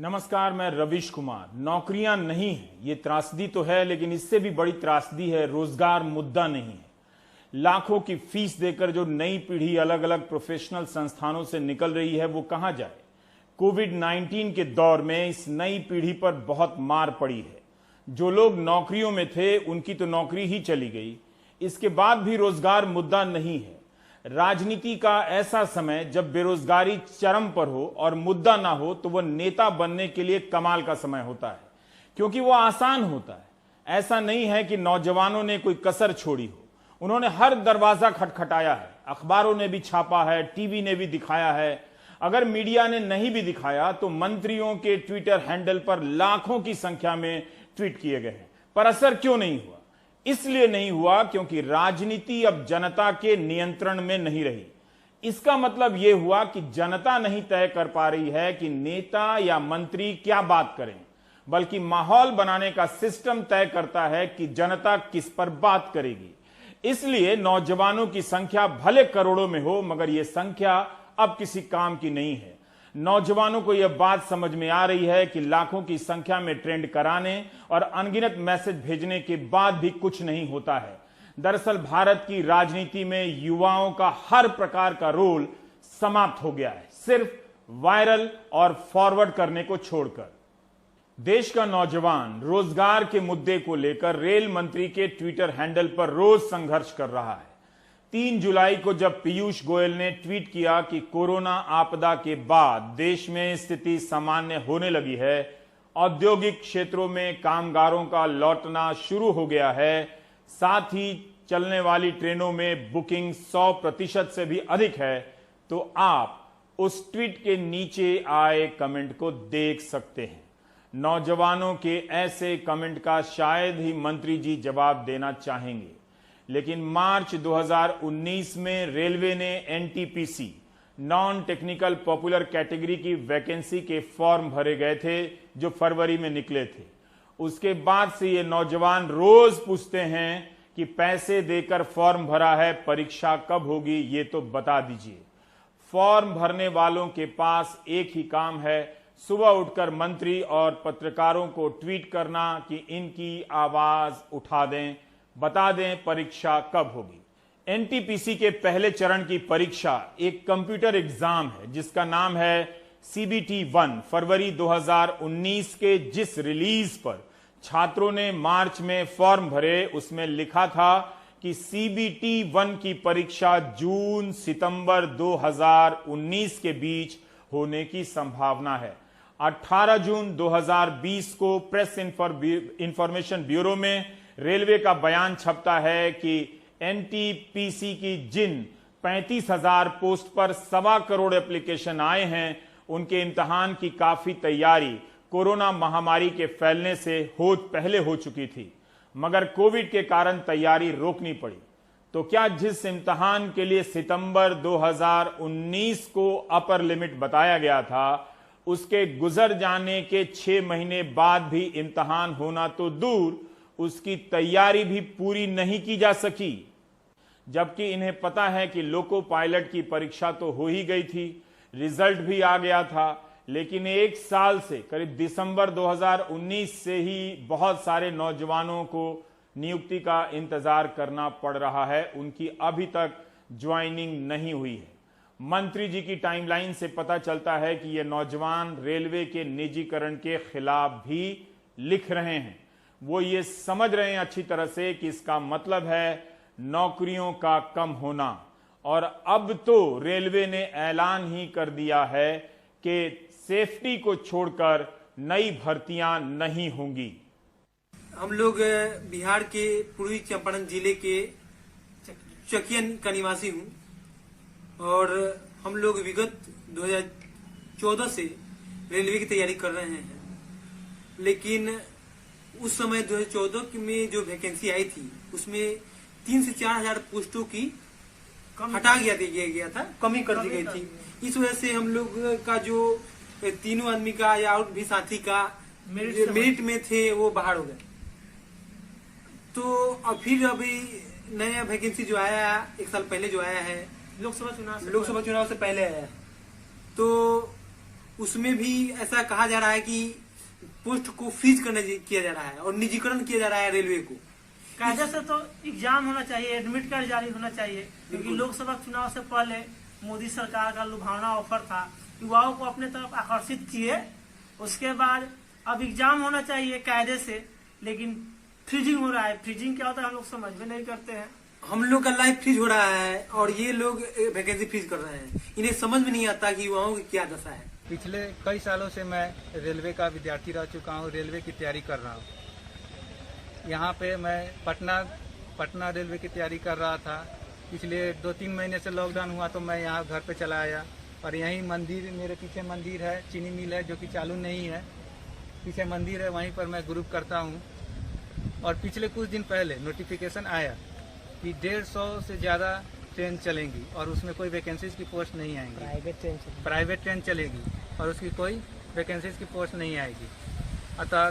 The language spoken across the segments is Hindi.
नमस्कार, मैं रविश कुमार। नौकरियां नहीं है ये त्रासदी तो है, लेकिन इससे भी बड़ी त्रासदी है रोजगार मुद्दा नहीं है। लाखों की फीस देकर जो नई पीढ़ी अलग अलग प्रोफेशनल संस्थानों से निकल रही है वो कहां जाए। कोविड-19 के दौर में इस नई पीढ़ी पर बहुत मार पड़ी है। जो लोग नौकरियों में थे उनकी तो नौकरी ही चली गई। इसके बाद भी रोजगार मुद्दा नहीं है। राजनीति का ऐसा समय जब बेरोजगारी चरम पर हो और मुद्दा ना हो तो वह नेता बनने के लिए कमाल का समय होता है, क्योंकि वह आसान होता है। ऐसा नहीं है कि नौजवानों ने कोई कसर छोड़ी हो। उन्होंने हर दरवाजा खटखटाया है, अखबारों ने भी छापा है, टीवी ने भी दिखाया है। अगर मीडिया ने नहीं भी दिखाया तो मंत्रियों के ट्विटर हैंडल पर लाखों की संख्या में ट्वीट किए गए हैं। पर असर क्यों नहीं हुआ? इसलिए नहीं हुआ क्योंकि राजनीति अब जनता के नियंत्रण में नहीं रही। इसका मतलब यह हुआ कि जनता नहीं तय कर पा रही है कि नेता या मंत्री क्या बात करें, बल्कि माहौल बनाने का सिस्टम तय करता है कि जनता किस पर बात करेगी। इसलिए नौजवानों की संख्या भले करोड़ों में हो, मगर यह संख्या अब किसी काम की नहीं है। नौजवानों को यह बात समझ में आ रही है कि लाखों की संख्या में ट्रेंड कराने और अनगिनत मैसेज भेजने के बाद भी कुछ नहीं होता है। दरअसल भारत की राजनीति में युवाओं का हर प्रकार का रोल समाप्त हो गया है, सिर्फ वायरल और फॉरवर्ड करने को छोड़कर। देश का नौजवान रोजगार के मुद्दे को लेकर रेल मंत्री के ट्विटर हैंडल पर रोज संघर्ष कर रहा है। 3 जुलाई को जब पीयूष गोयल ने ट्वीट किया कि कोरोना आपदा के बाद देश में स्थिति सामान्य होने लगी है, औद्योगिक क्षेत्रों में कामगारों का लौटना शुरू हो गया है, साथ ही चलने वाली ट्रेनों में बुकिंग 100% से भी अधिक है, तो आप उस ट्वीट के नीचे आए कमेंट को देख सकते हैं। नौजवानों के ऐसे कमेंट का शायद ही मंत्री जी जवाब देना चाहेंगे, लेकिन मार्च 2019 में रेलवे ने NTPC non technical popular category की वैकेंसी के फॉर्म भरे गए थे जो फरवरी में निकले थे। उसके बाद से ये नौजवान रोज पूछते हैं कि पैसे देकर फॉर्म भरा है, परीक्षा कब होगी, ये तो बता दीजिए। फॉर्म भरने वालों के पास एक ही काम है, सुबह उठकर मंत्री और पत्रकारों को ट्वीट करना कि इनकी आवाज उठा दें, बता दें परीक्षा कब होगी। एनटीपीसी के पहले चरण की परीक्षा एक कंप्यूटर एग्जाम है जिसका नाम है CBT-1। फरवरी 2019 के जिस रिलीज पर छात्रों ने मार्च में फॉर्म भरे, उसमें लिखा था कि CBT-1 की परीक्षा जून सितंबर 2019 के बीच होने की संभावना है। 18 जून 2020 को प्रेस इंफॉर्मेशन ब्यूरो में रेलवे का बयान छपता है कि एनटीपीसी की जिन 35,000 पोस्ट पर 1.25 करोड़ एप्लीकेशन आए हैं, उनके इम्तिहान की काफी तैयारी कोरोना महामारी के फैलने से पहले हो चुकी थी, मगर कोविड के कारण तैयारी रोकनी पड़ी। तो क्या जिस इम्तिहान के लिए सितंबर 2019 को अपर लिमिट बताया गया था, उसके गुजर जाने के 6 महीने बाद भी इम्तिहान होना तो दूर, उसकी तैयारी भी पूरी नहीं की जा सकी। जबकि इन्हें पता है कि लोको पायलट की परीक्षा तो हो ही गई थी, रिजल्ट भी आ गया था, लेकिन 1 साल से करीब दिसंबर 2019 से ही बहुत सारे नौजवानों को नियुक्ति का इंतजार करना पड़ रहा है। उनकी अभी तक ज्वाइनिंग नहीं हुई है। मंत्री जी की टाइमलाइन से पता चलता है कि ये नौजवान रेलवे के निजीकरण के खिलाफ भी लिख रहे हैं। वो ये समझ रहे हैं अच्छी तरह से कि इसका मतलब है नौकरियों का कम होना। और अब तो रेलवे ने ऐलान ही कर दिया है कि सेफ्टी को छोड़कर नई भर्तियां नहीं होंगी। हम लोग बिहार के पूर्वी चंपारण जिले के चकिया का निवासी हूं और हम लोग विगत 2014 से रेलवे की तैयारी कर रहे हैं, लेकिन उस समय 2014 में जो वैकेंसी आई थी उसमें 3 से 4 हजार पोस्टों की हटा दिया गया था, कमी कर दी गई थी। इस वजह से हम लोग का जो 3 आदमी का या और भी साथी का मेरिट में थे वो बाहर हो गए। तो अब फिर अभी नया वैकेंसी जो आया 1 साल पहले जो आया है, लोकसभा चुनाव से पहले आया, तो उसमें भी ऐसा कहा जा रहा है कि पोस्ट को फ्रीज किया जा रहा है और निजीकरण किया जा रहा है रेलवे को। कायदे से तो एग्जाम होना चाहिए, एडमिट कार्ड जारी होना चाहिए, क्योंकि लोकसभा चुनाव से पहले मोदी सरकार का लुभावना ऑफर था, युवाओं को अपने तरफ आकर्षित किए। उसके बाद अब एग्जाम होना चाहिए कायदे से, लेकिन फ्रीजिंग हो रहा है। फ्रीजिंग क्या होता है हम लोग समझ में नहीं करते हैं। हम लोग का लाइफ फ्रीज हो रहा है और ये लोग वैकेंसी फ्रीज कर रहे हैं। इन्हें समझ में नहीं आता कि युवाओं की क्या दशा है। पिछले कई सालों से मैं रेलवे का विद्यार्थी रह चुका हूँ, रेलवे की तैयारी कर रहा हूँ। यहाँ पे मैं पटना रेलवे की तैयारी कर रहा था। पिछले 2-3 महीने से लॉकडाउन हुआ तो मैं यहाँ घर पे चला आया और यहीं मंदिर, मेरे पीछे मंदिर है, चीनी मिल है जो कि चालू नहीं है, पीछे मंदिर है, वहीं पर मैं ग्रुप करता हूँ। और पिछले कुछ दिन पहले नोटिफिकेशन आया कि 150 से ज़्यादा ट्रेन चलेंगी और उसमें कोई वैकेंसीज की पोस्ट नहीं आएंगी। प्राइवेट ट्रेन चलेगी और उसकी कोई वैकेंसीज की पोस्ट नहीं आएगी। अतः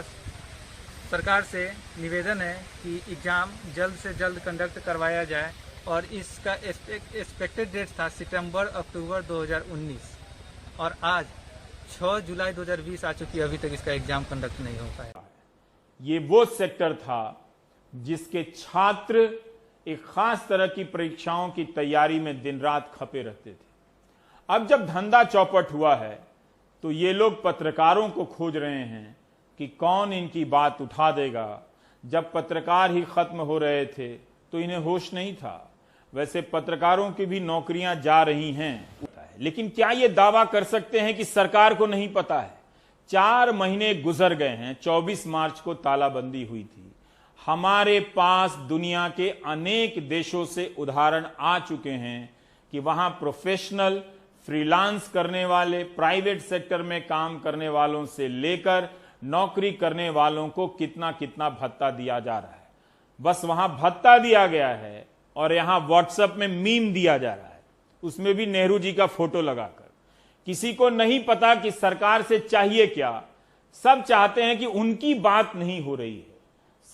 सरकार से निवेदन है कि एग्ज़ाम जल्द से जल्द कंडक्ट करवाया जाए और इसका एक्सपेक्टेड डेट था सितंबर-अक्टूबर 2019 और आज 6 जुलाई 2020 आ चुकी है, अभी तक इसका एग्जाम कंडक्ट नहीं हो पाया। ये वो सेक्टर था जिसके छात्र एक खास तरह की परीक्षाओं की तैयारी में दिन रात खपे रहते थे। अब जब धंधा चौपट हुआ है तो ये लोग पत्रकारों को खोज रहे हैं कि कौन इनकी बात उठा देगा। जब पत्रकार ही खत्म हो रहे थे तो इन्हें होश नहीं था। वैसे पत्रकारों की भी नौकरियां जा रही हैं, लेकिन क्या ये दावा कर सकते हैं कि सरकार को नहीं पता है? 4 महीने गुजर गए हैं, 24 मार्च को तालाबंदी हुई थी। हमारे पास दुनिया के अनेक देशों से उदाहरण आ चुके हैं कि वहां प्रोफेशनल, फ्रीलांस करने वाले, प्राइवेट सेक्टर में काम करने वालों से लेकर नौकरी करने वालों को कितना कितना भत्ता दिया जा रहा है। बस वहां भत्ता दिया गया है और यहां व्हाट्सएप में मीम दिया जा रहा है, उसमें भी नेहरू जी का फोटो लगाकर। किसी को नहीं पता कि सरकार से चाहिए क्या। सब चाहते हैं कि उनकी बात नहीं हो रही है।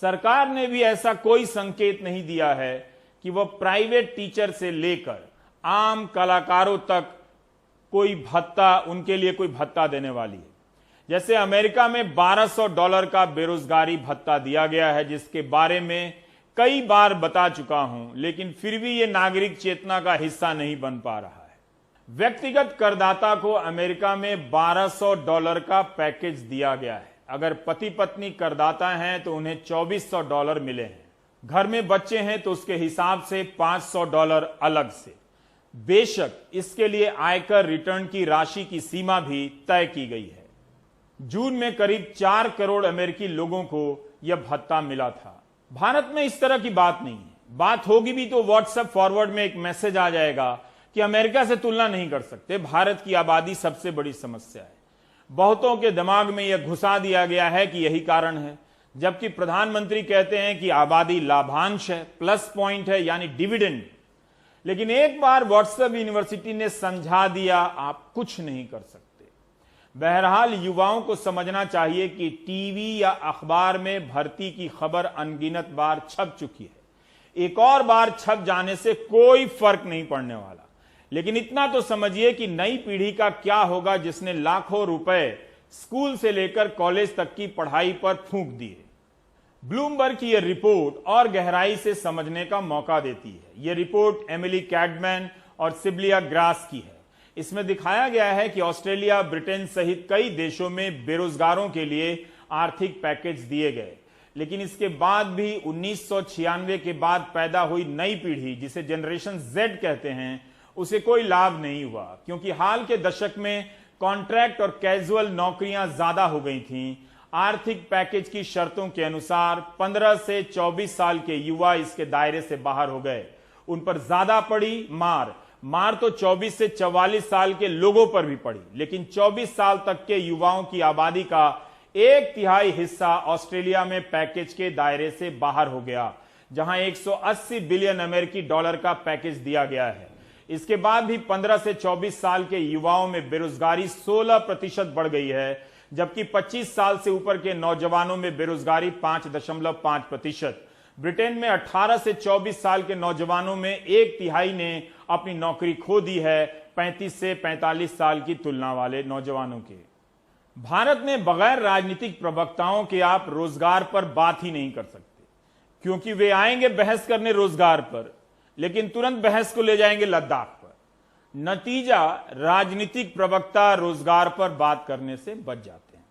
सरकार ने भी ऐसा कोई संकेत नहीं दिया है कि वह प्राइवेट टीचर से लेकर आम कलाकारों तक कोई भत्ता, उनके लिए कोई भत्ता देने वाली है। जैसे अमेरिका में $1200 का बेरोजगारी भत्ता दिया गया है, जिसके बारे में कई बार बता चुका हूं, लेकिन फिर भी यह नागरिक चेतना का हिस्सा नहीं बन पा रहा है। व्यक्तिगत करदाता को अमेरिका में $1200 का पैकेज दिया गया है। अगर पति पत्नी करदाता हैं तो उन्हें $2400 मिले हैं। घर में बच्चे हैं तो उसके हिसाब से $500 अलग से। बेशक इसके लिए आयकर रिटर्न की राशि की सीमा भी तय की गई है। जून में करीब 4 करोड़ अमेरिकी लोगों को यह भत्ता मिला था। भारत में इस तरह की बात नहीं है। बात होगी भी तो व्हाट्सएप फॉरवर्ड में एक मैसेज आ जाएगा कि अमेरिका से तुलना नहीं कर सकते, भारत की आबादी सबसे बड़ी समस्या है। बहुतों के दिमाग में यह घुसा दिया गया है कि यही कारण है, जबकि प्रधानमंत्री कहते हैं कि आबादी लाभांश है, प्लस पॉइंट है, यानी डिविडेंड। लेकिन एक बार व्हाट्सएप यूनिवर्सिटी ने समझा दिया, आप कुछ नहीं कर सकते। बहरहाल युवाओं को समझना चाहिए कि टीवी या अखबार में भर्ती की खबर अनगिनत बार छप चुकी है। एक और बार छप जाने से कोई फर्क नहीं पड़ने वाला। लेकिन इतना तो समझिए कि नई पीढ़ी का क्या होगा जिसने लाखों रुपए स्कूल से लेकर कॉलेज तक की पढ़ाई पर फूंक दिए। ब्लूमबर्ग की यह रिपोर्ट और गहराई से समझने का मौका देती है। यह रिपोर्ट एमिली कैडमैन और सिबलिया ग्रास की है। इसमें दिखाया गया है कि ऑस्ट्रेलिया, ब्रिटेन सहित कई देशों में बेरोजगारों के लिए आर्थिक पैकेज दिए गए, लेकिन इसके बाद भी 1996 के बाद पैदा हुई नई पीढ़ी, जिसे जनरेशन जेड कहते हैं, उसे कोई लाभ नहीं हुआ, क्योंकि हाल के दशक में कॉन्ट्रैक्ट और कैजुअल नौकरियां ज्यादा हो गई थीं। आर्थिक पैकेज की शर्तों के अनुसार 15 से 24 साल के युवा इसके दायरे से बाहर हो गए। उन पर ज्यादा पड़ी मार तो 24 से 44 साल के लोगों पर भी पड़ी, लेकिन 24 साल तक के युवाओं की आबादी का 1/3 हिस्सा ऑस्ट्रेलिया में पैकेज के दायरे से बाहर हो गया, जहां 180 बिलियन अमेरिकी डॉलर का पैकेज दिया गया है। इसके बाद भी 15 से 24 साल के युवाओं में बेरोजगारी 16% बढ़ गई है, जबकि 25 साल से ऊपर के नौजवानों में बेरोजगारी 5.5%। ब्रिटेन में 18 से 24 साल के नौजवानों में 1/3 ने अपनी नौकरी खो दी है। 35 से 45 साल की तुलना वाले नौजवानों के। भारत में बगैर राजनीतिक प्रवक्ताओं के आप रोजगार पर बात ही नहीं कर सकते, क्योंकि वे आएंगे बहस करने रोजगार पर, लेकिन तुरंत बहस को ले जाएंगे लद्दाख पर। नतीजा, राजनीतिक प्रवक्ता रोजगार पर बात करने से बच जाते हैं।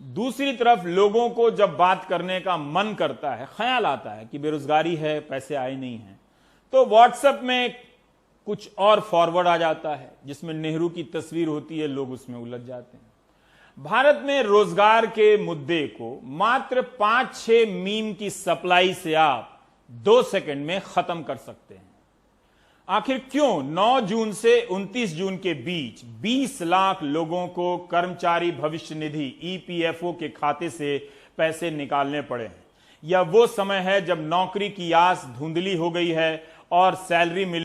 दूसरी तरफ लोगों को जब बात करने का मन करता है, ख्याल आता है कि बेरोजगारी है, पैसे आए नहीं हैं, तो व्हाट्सएप में कुछ और फॉरवर्ड आ जाता है जिसमें नेहरू की तस्वीर होती है, लोग उसमें उलझ जाते हैं। भारत में रोजगार के मुद्दे को मात्र 5-6 मीम की सप्लाई से आप 2 सेकंड में खत्म कर सकते हैं। आखिर क्यों 9 जून से 29 जून के बीच 20 लाख लोगों को कर्मचारी भविष्य निधि ईपीएफओ के खाते से पैसे निकालने पड़े हैं? यह वो समय है जब नौकरी की आस धुंधली हो गई है और सैलरी मिल